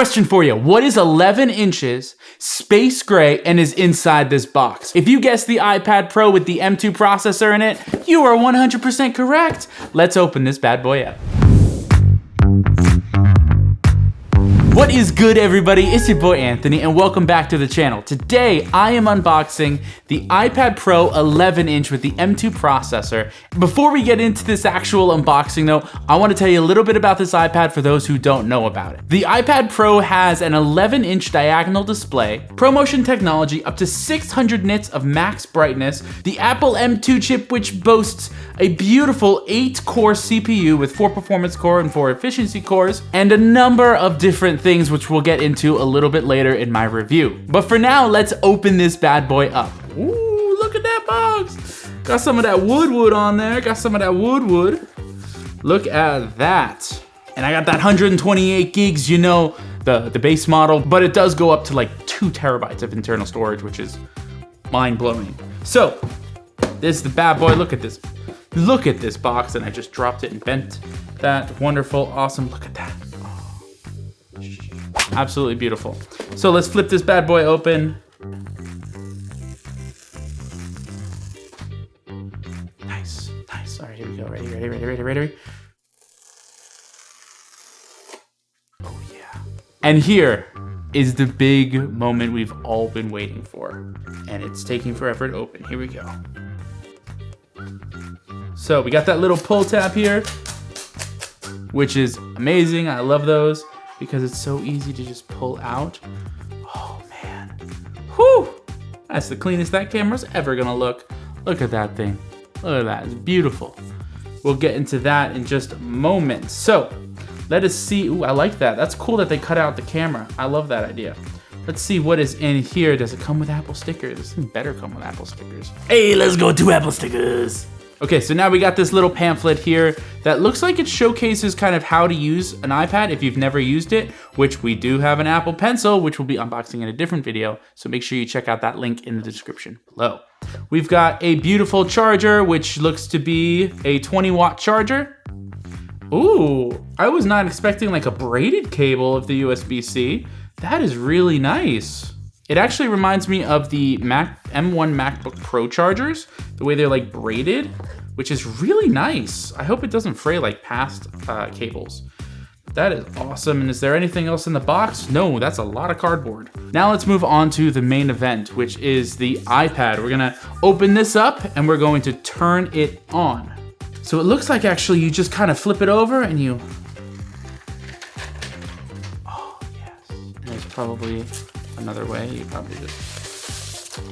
Question for you. What is 11 inches, space gray, and is inside this box? If you guessed the iPad Pro with the M2 processor in it, you are 100% correct. Let's open this bad boy up. What is good, everybody? It's your boy Anthony, and welcome back to the channel. Today, I am unboxing the iPad Pro 11-inch with the M2 processor. Before we get into this actual unboxing though, I want to tell you a little bit about this iPad for those who don't know about it. The iPad Pro has an 11-inch diagonal display, ProMotion technology, up to 600 nits of max brightness, the Apple M2 chip, which boasts a beautiful 8-core CPU with 4 performance core and 4 efficiency cores, and a number of different things which we'll get into a little bit later in my review. But for now, let's open this bad boy up. Ooh, look at that box. Got some of that wood on there. Got some of that wood. Look at that. And I got that 128 gigs, you know, the base model, but it does go up to like 2 terabytes of internal storage, which is mind-blowing. So, this is the bad boy. Look at this. Look at this box, and I just dropped it and bent that. Wonderful, awesome. Look at that. Oh, absolutely beautiful. So let's flip this bad boy open. Nice. All right, here we go. Ready. Oh yeah. And here is the big moment we've all been waiting for. And it's taking forever to open. Here we go. So we got that little pull tab here, which is amazing. I love those because it's so easy to just pull out. Oh man, whew! That's the cleanest that camera's ever gonna look. Look at that thing. Look at that, it's beautiful. We'll get into that in just a moment. So let us see. Ooh, I like that. That's cool that they cut out the camera. I love that idea. Let's see what is in here. Does it come with Apple stickers? This thing better come with Apple stickers. Hey, let's go to Apple stickers. Okay, so now we got this little pamphlet here that looks like it showcases kind of how to use an iPad if you've never used it, which we do have an Apple Pencil, which we'll be unboxing in a different video. So make sure you check out that link in the description below. We've got a beautiful charger, which looks to be a 20-watt charger. Ooh, I was not expecting like a braided cable of the USB-C. That is really nice. It actually reminds me of the M1 MacBook Pro chargers, the way they're like braided, which is really nice. I hope it doesn't fray like past cables. That is awesome. And is there anything else in the box? No, that's a lot of cardboard. Now let's move on to the main event, which is the iPad. We're gonna open this up and we're going to turn it on. So it looks like actually you just kind of flip it over and you, oh yes. And there's probably another way. You probably just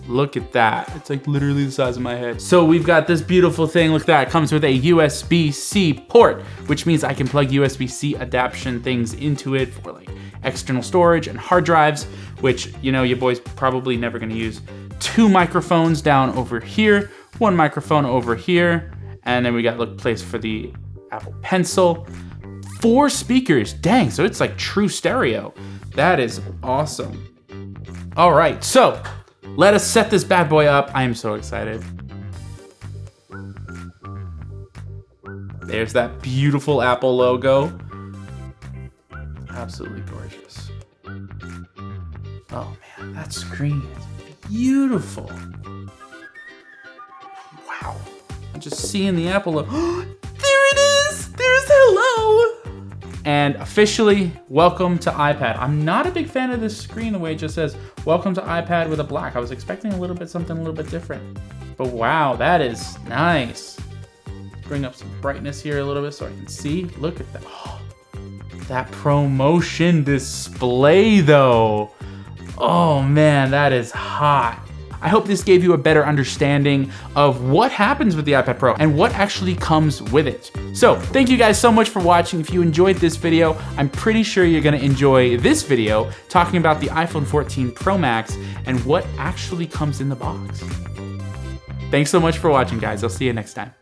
look at that. It's like literally the size of my head. So we've got this beautiful thing. Look at that. It comes with a USB-C port, which means I can plug USB-C adaptation things into it for like external storage and hard drives, which, you know, your boy's probably never gonna use. 2 microphones down over here, 1 microphone over here, and then we got look place for the Apple Pencil. 4 speakers. Dang, so it's like true stereo. That is awesome. All right, so let us set this bad boy up. I am so excited. There's that beautiful Apple logo. Absolutely gorgeous. Oh man, that screen is beautiful. Wow. I'm just seeing the Apple logo. There it is. There's hello. And officially, welcome to iPad. I'm not a big fan of this screen, the way it just says, welcome to iPad with a black. I was expecting something a little bit different. But wow, that is nice. Bring up some brightness here a little bit so I can see. Look at that. Oh, that ProMotion display though. Oh man, that is hot. I hope this gave you a better understanding of what happens with the iPad Pro and what actually comes with it. So thank you guys so much for watching. If you enjoyed this video, I'm pretty sure you're gonna enjoy this video talking about the iPhone 14 Pro Max and what actually comes in the box. Thanks so much for watching, guys. I'll see you next time.